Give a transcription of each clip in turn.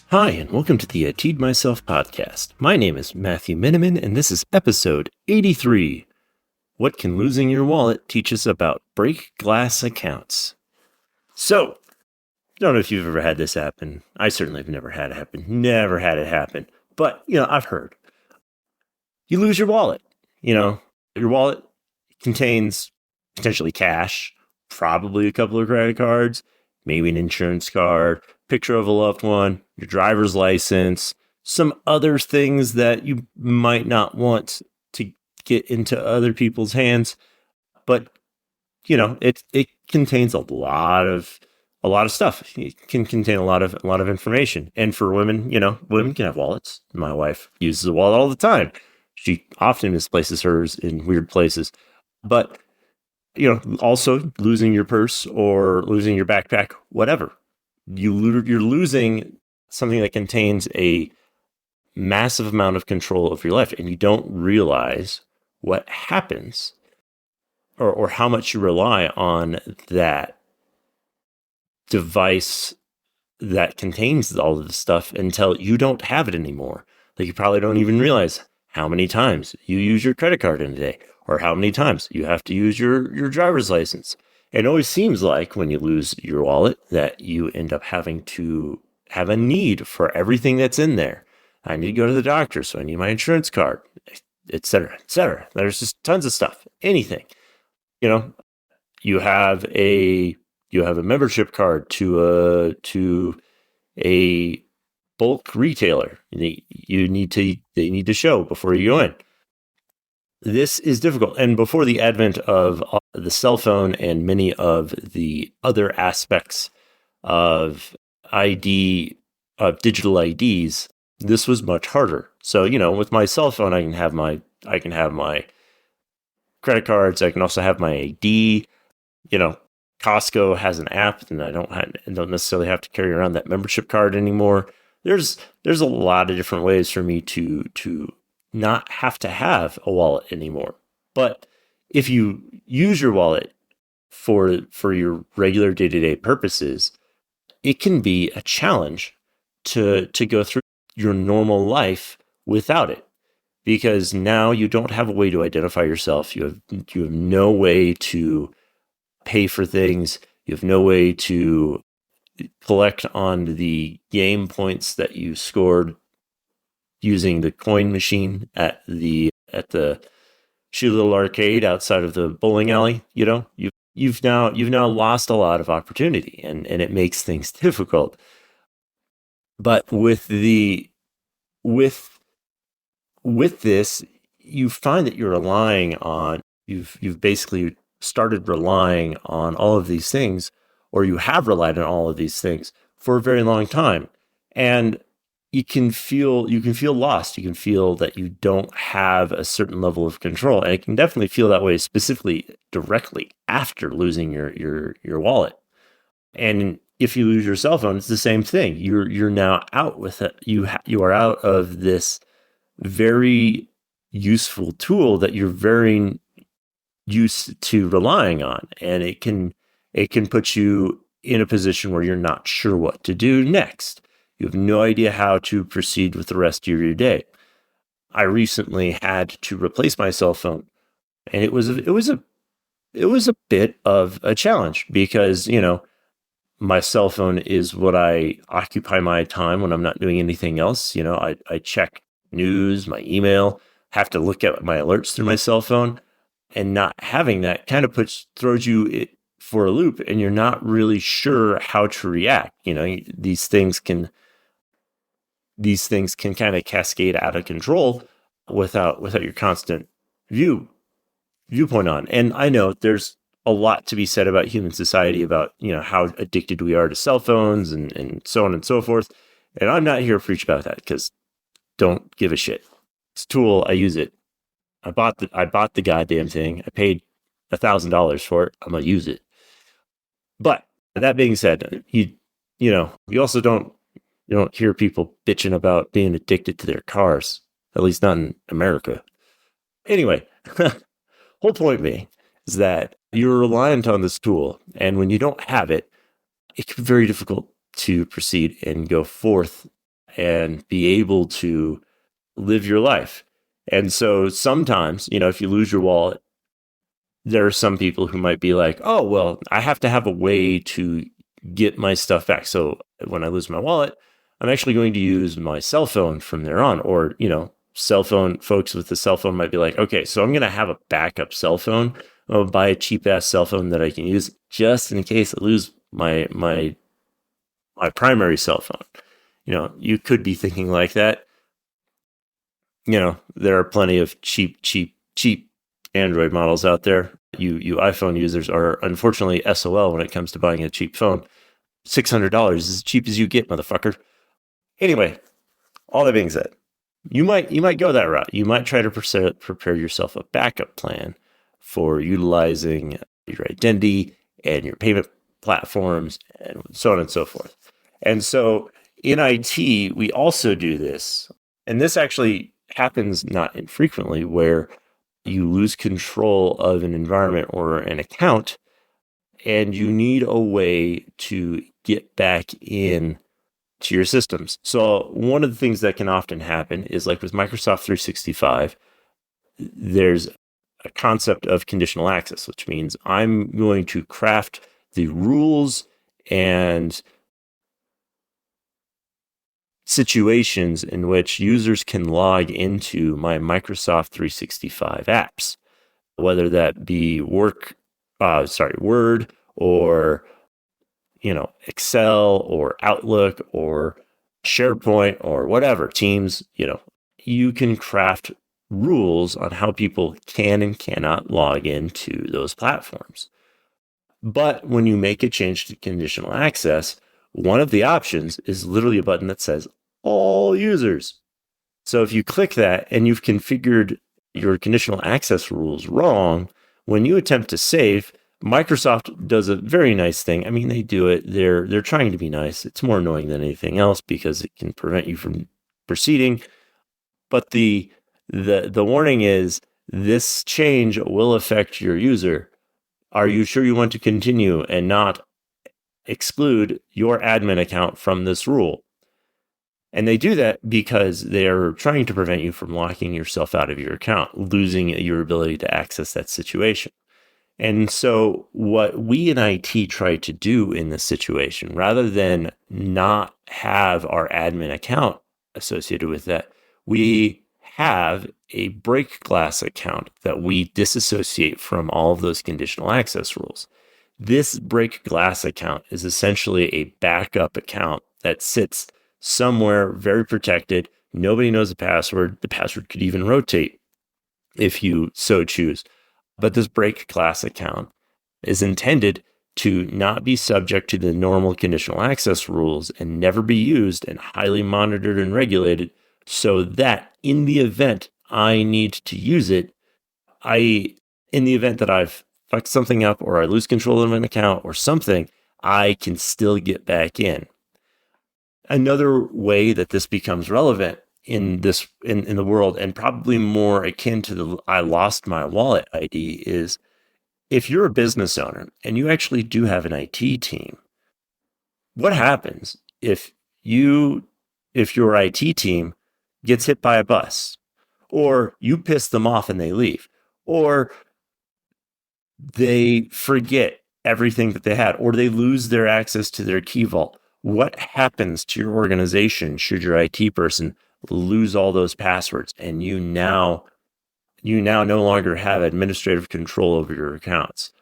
Hi, and welcome to the Teed Myself podcast. My name is Matthew Miniman, and this is episode 83. What can losing your wallet teach us about break glass accounts? So, I don't know if you've ever had this happen. I certainly have never had it happen. Never had it happen. But, I've heard. You lose your wallet. Your wallet contains potentially cash, probably a couple of credit cards, maybe an insurance card, picture of a loved one, your driver's license, some other things that you might not want to get into other people's hands. But it contains a lot of stuff. It can contain a lot of information. And for women, women can have wallets. My wife uses a wallet all the time. She often misplaces hers in weird places. But also losing your purse or losing your backpack, whatever. You're losing something that contains a massive amount of control of your life, and you don't realize what happens or how much you rely on that device that contains all of this stuff until you don't have it anymore. Like, you probably don't even realize how many times you use your credit card in a day, or how many times you have to use your driver's license. It always seems like when you lose your wallet that you end up having to have a need for everything that's in there. I need to go to the doctor, so I need my insurance card, et cetera, et cetera. There's just tons of stuff. Anything. You know, you have a membership card to a bulk retailer. They need to show before you go in. This is difficult. And before the advent of the cell phone and many of the other aspects of ID, of digital IDs, this was much harder. So, with my cell phone, I can have my credit cards. I can also have my ID. Costco has an app, and I don't necessarily have to carry around that membership card anymore. There's a lot of different ways for me to not have to have a wallet anymore. But if you use your wallet for your regular day-to-day purposes, it can be a challenge to go through your normal life without it, because now you don't have a way to identify yourself. You have no way to pay for things. You have no way to collect on the game points that you scored using the coin machine at the Shoe Little Arcade outside of the bowling alley. You've now lost a lot of opportunity, and it makes things difficult. But with this, you find that you've basically started relying on all of these things, or you have relied on all of these things for a very long time. And you can feel lost. You can feel that you don't have a certain level of control. And it can definitely feel that way, specifically directly after losing your wallet. And if you lose your cell phone, it's the same thing. You're now out with it. You are out of this very useful tool that you're very used to relying on, and it can put you in a position where you're not sure what to do next. You have no idea how to proceed with the rest of your day. I recently had to replace my cell phone, and it was a bit of a challenge, because my cell phone is what I occupy my time when I'm not doing anything else. I check news, my email, have to look at my alerts through my cell phone, and not having that kind of throws you for a loop, and you're not really sure how to react. These things can kind of cascade out of control without your constant viewpoint on. And I know there's a lot to be said about human society, about how addicted we are to cell phones and so on and so forth. And I'm not here to preach about that, because don't give a shit. It's a tool. I use it. I bought the goddamn thing. I paid $1,000 for it. I'm gonna use it. But that being said, you also don't hear people bitching about being addicted to their cars, at least not in America. Anyway, whole point being is that you're reliant on this tool, and when you don't have it, it can be very difficult to proceed and go forth and be able to live your life. And so sometimes, if you lose your wallet, there are some people who might be like, oh, well, I have to have a way to get my stuff back. So when I lose my wallet, I'm actually going to use my cell phone from there on. Or, cell phone folks with the cell phone might be like, okay, so I'm going to have a backup cell phone. I'll buy a cheap ass cell phone that I can use just in case I lose my primary cell phone. You could be thinking like that. There are plenty of cheap Android models out there. You iPhone users are unfortunately SOL when it comes to buying a cheap phone. $600 is as cheap as you get, motherfucker. Anyway, all that being said, you might go that route. You might try to prepare yourself a backup plan for utilizing your identity and your payment platforms and so on and so forth. And so in IT, we also do this. And this actually happens not infrequently, where you lose control of an environment or an account, and you need a way to get back in to your systems. So one of the things that can often happen is, like with Microsoft 365, there's a concept of conditional access, which means I'm going to craft the rules and situations in which users can log into my Microsoft 365 apps, whether that be Word or Excel or Outlook or SharePoint or whatever, Teams. You can craft rules on how people can and cannot log into those platforms. But when you make a change to conditional access, one of the options is literally a button that says all users. So if you click that and you've configured your conditional access rules wrong, when you attempt to save, Microsoft does a very nice thing. I mean, they do it. They're trying to be nice. It's more annoying than anything else because it can prevent you from proceeding. But the warning is, this change will affect your user. Are you sure you want to continue and not exclude your admin account from this rule? And they do that because they're trying to prevent you from locking yourself out of your account, losing your ability to access that situation. And so what we in IT try to do in this situation, rather than not have our admin account associated with that, we have a break glass account that we disassociate from all of those conditional access rules. This break glass account is essentially a backup account that sits somewhere very protected. Nobody knows the password. The password could even rotate if you so choose. But this break glass account is intended to not be subject to the normal conditional access rules and never be used, and highly monitored and regulated, so that in the event I need to use it, in the event that I've fucked something up or I lose control of an account or something, I can still get back in. Another way that this becomes relevant in the world, and probably more akin to the I lost my wallet ID, is if you're a business owner and you actually do have an IT team, what happens if your IT team gets hit by a bus, or you piss them off and they leave, or they forget everything that they had, or they lose their access to their key vault? What happens to your organization should your IT person lose all those passwords and you now no longer have administrative control over your accounts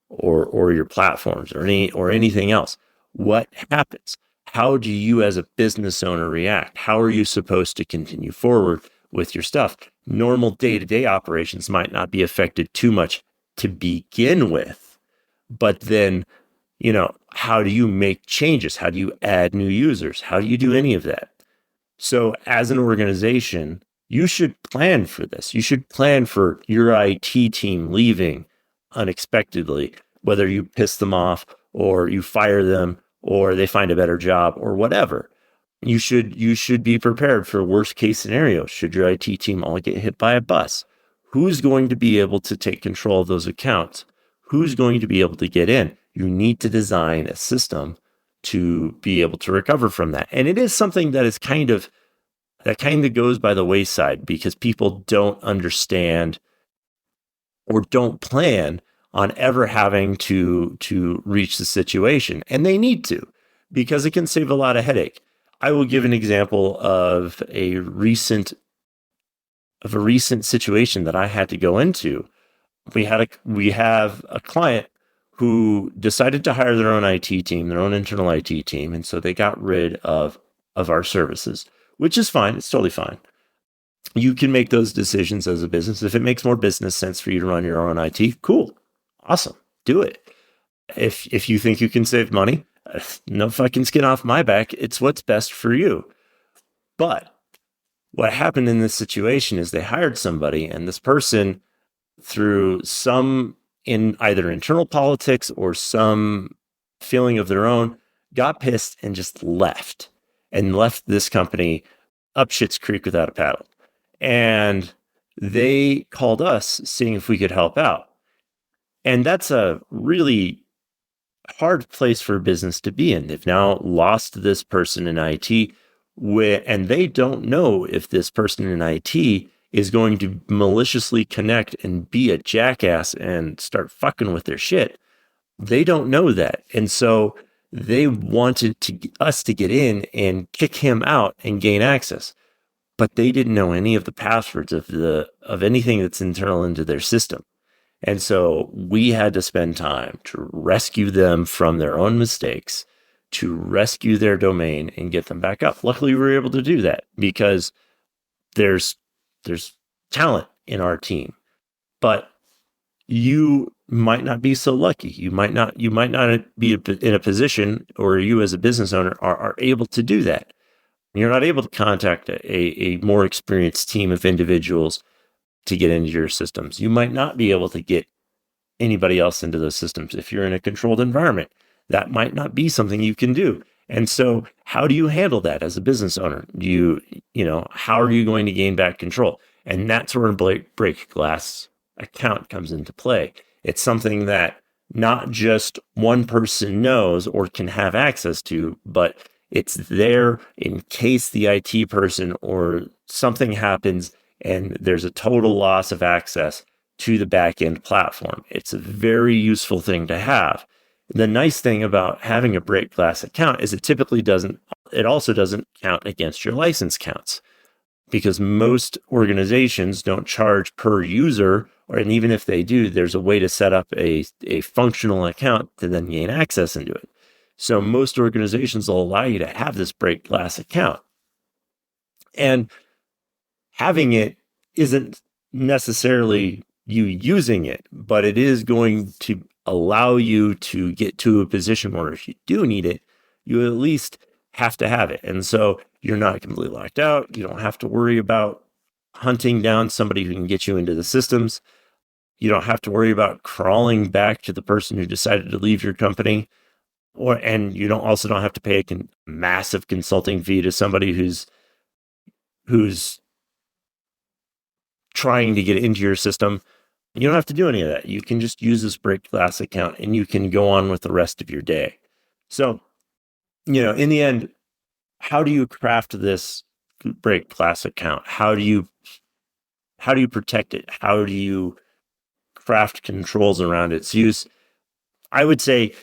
or your platforms or anything else? What happens? How do you as a business owner react? How are you supposed to continue forward with your stuff? Normal day-to-day operations might not be affected too much to begin with, but then, how do you make changes? How do you add new users? How do you do any of that? So as an organization, you should plan for this. You should plan for your IT team leaving unexpectedly, whether you piss them off or you fire them or they find a better job or whatever. You should be prepared for worst case scenario. Should your IT team all get hit by a bus, who's going to be able to take control of those accounts? Who's going to be able to get in? You need to design a system to be able to recover from that. And it is something that is kind of goes by the wayside because people don't understand or don't plan on ever having to reach the situation. And they need to, because it can save a lot of headache. I will give an example of a recent situation that I had to go into. We have a client who decided to hire their own IT team, their own internal IT team, and so they got rid of our services, which is fine. It's totally fine. You can make those decisions as a business. If it makes more business sense for you to run your own IT, cool, awesome, do it. If you think you can save money, no fucking skin off my back. It's what's best for you. But what happened in this situation is they hired somebody, and this person, through some in either internal politics or some feeling of their own, got pissed and just left this company up shit's creek without a paddle. And they called us seeing if we could help out. And that's a really hard place for a business to be in. They've now lost this person in IT, and they don't know if this person in IT is going to maliciously connect and be a jackass and start fucking with their shit. They don't know that. And so they wanted us to get in and kick him out and gain access. But they didn't know any of the passwords of anything that's internal into their system. And so we had to spend time to rescue them from their own mistakes, to rescue their domain and get them back up. Luckily, we were able to do that because there's talent in our team, but you might not be so lucky. You might not be in a position, or you as a business owner are able to do that. You're not able to contact a more experienced team of individuals to get into your systems. You might not be able to get anybody else into those systems. If you're in a controlled environment, that might not be something you can do. And so how do you handle that as a business owner? How are you going to gain back control? And that's where break glass account comes into play. It's something that not just one person knows or can have access to, but it's there in case the IT person or something happens and there's a total loss of access to the back-end platform. It's a very useful thing to have. The nice thing about having a break glass account is it also doesn't count against your license counts, because most organizations don't charge per user, and even if they do, there's a way to set up a functional account to then gain access into it. So most organizations will allow you to have this break glass account. And having it isn't necessarily you using it, but it is going to allow you to get to a position where if you do need it, you at least have to have it. And so you're not completely locked out. You don't have to worry about hunting down somebody who can get you into the systems. You don't have to worry about crawling back to the person who decided to leave your company. And you don't have to pay a massive consulting fee to somebody who's trying to get into your system. You don't have to do any of that. You can just use this break glass account and you can go on with the rest of your day. So, in the end, how do you craft this break glass account? How do you protect it? How do you craft controls around its use? I would say,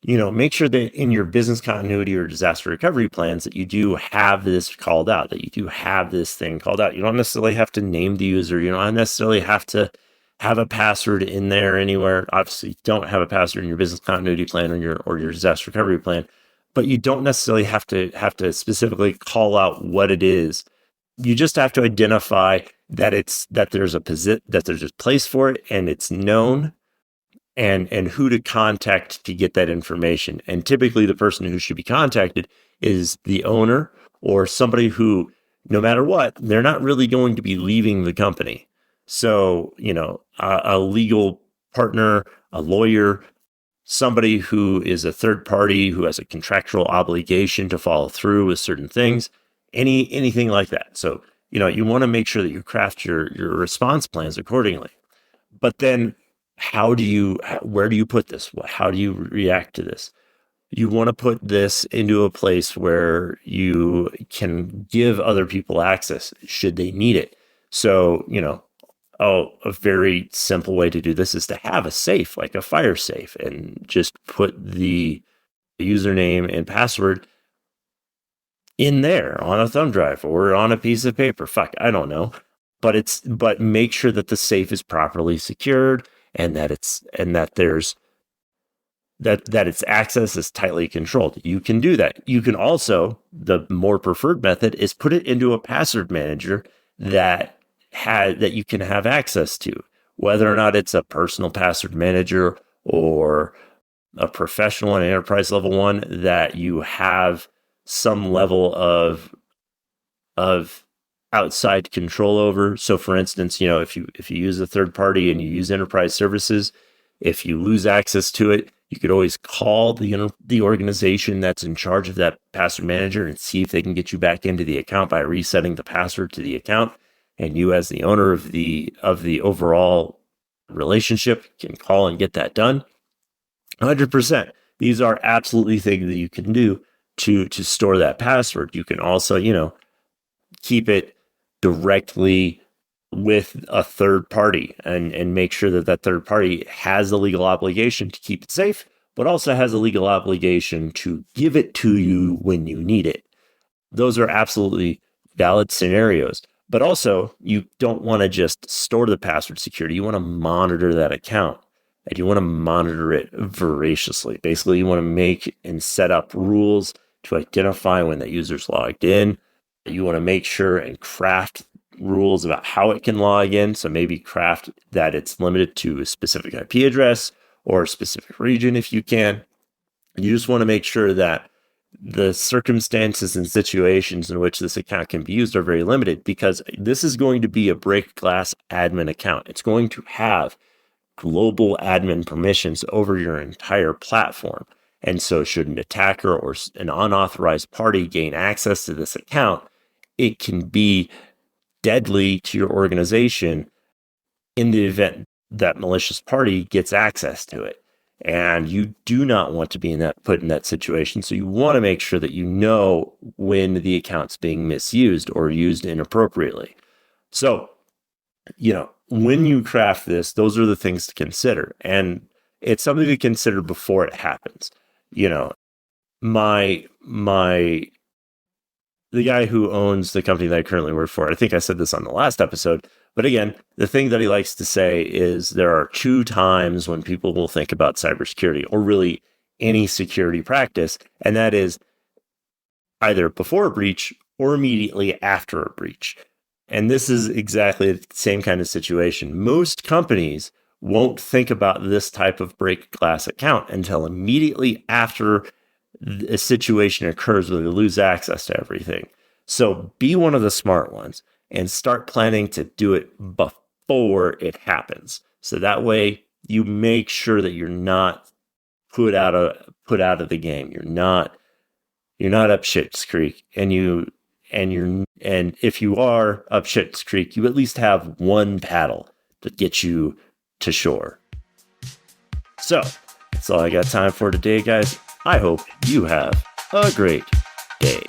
make sure that in your business continuity or disaster recovery plans that you do have this called out, that you do have this thing called out. You don't necessarily have to name the user. You don't necessarily have to have a password in there anywhere. Obviously, you don't have a password in your business continuity plan or your disaster recovery plan, but you don't necessarily have to specifically call out what it is. You just have to identify that there's a place for it and it's known, and who to contact to get that information. And typically the person who should be contacted is the owner or somebody who, no matter what, they're not really going to be leaving the company. So, a legal partner, a lawyer, somebody who is a third party who has a contractual obligation to follow through with certain things, anything like that. So, you want to make sure that you craft your response plans accordingly. But then where do you put this? How do you react to this? You want to put this into a place where you can give other people access should they need it. So, a very simple way to do this is to have a safe, like a fire safe, and just put the username and password in there on a thumb drive or on a piece of paper. Fuck, I don't know. But make sure that the safe is properly secured and that its access is tightly controlled. You can do that. You can also, the more preferred method is put it into a password manager that you can have access to, whether or not it's a personal password manager or a professional and enterprise level one that you have some level of outside control over. So for instance, if you use a third party and you use enterprise services, if you lose access to it, you could always call the organization that's in charge of that password manager and see if they can get you back into the account by resetting the password to the account. And you, as the owner of the overall relationship, can call and get that done. 100%. These are absolutely things that you can do to store that password. You can also, keep it directly with a third party and make sure that third party has the legal obligation to keep it safe, but also has a legal obligation to give it to you when you need it. Those are absolutely valid scenarios. But also, you don't want to just store the password security. You want to monitor that account, and you want to monitor it voraciously. Basically, you want to make and set up rules to identify when that user's logged in. You want to make sure and craft rules about how it can log in. So maybe craft that it's limited to a specific IP address or a specific region if you can. You just want to make sure that the circumstances and situations in which this account can be used are very limited, because this is going to be a break glass admin account. It's going to have global admin permissions over your entire platform. And so should an attacker or an unauthorized party gain access to this account, it can be deadly to your organization in the event that malicious party gets access to it. And you do not want to be put in that situation. So you want to make sure that you know when the account's being misused or used inappropriately. So, when you craft this, those are the things to consider. And it's something to consider before it happens. The guy who owns the company that I currently work for, I think I said this on the last episode, but again, the thing that he likes to say is there are two times when people will think about cybersecurity, or really any security practice, and that is either before a breach or immediately after a breach. And this is exactly the same kind of situation. Most companies won't think about this type of break glass account until immediately after a situation occurs where they lose access to everything. So be one of the smart ones and start planning to do it before it happens. So that way you make sure that you're not put out of the game. You're not up shit's creek, and if you are up shit's creek, you at least have one paddle to get you to shore. So that's all I got time for today, guys. I hope you have a great day.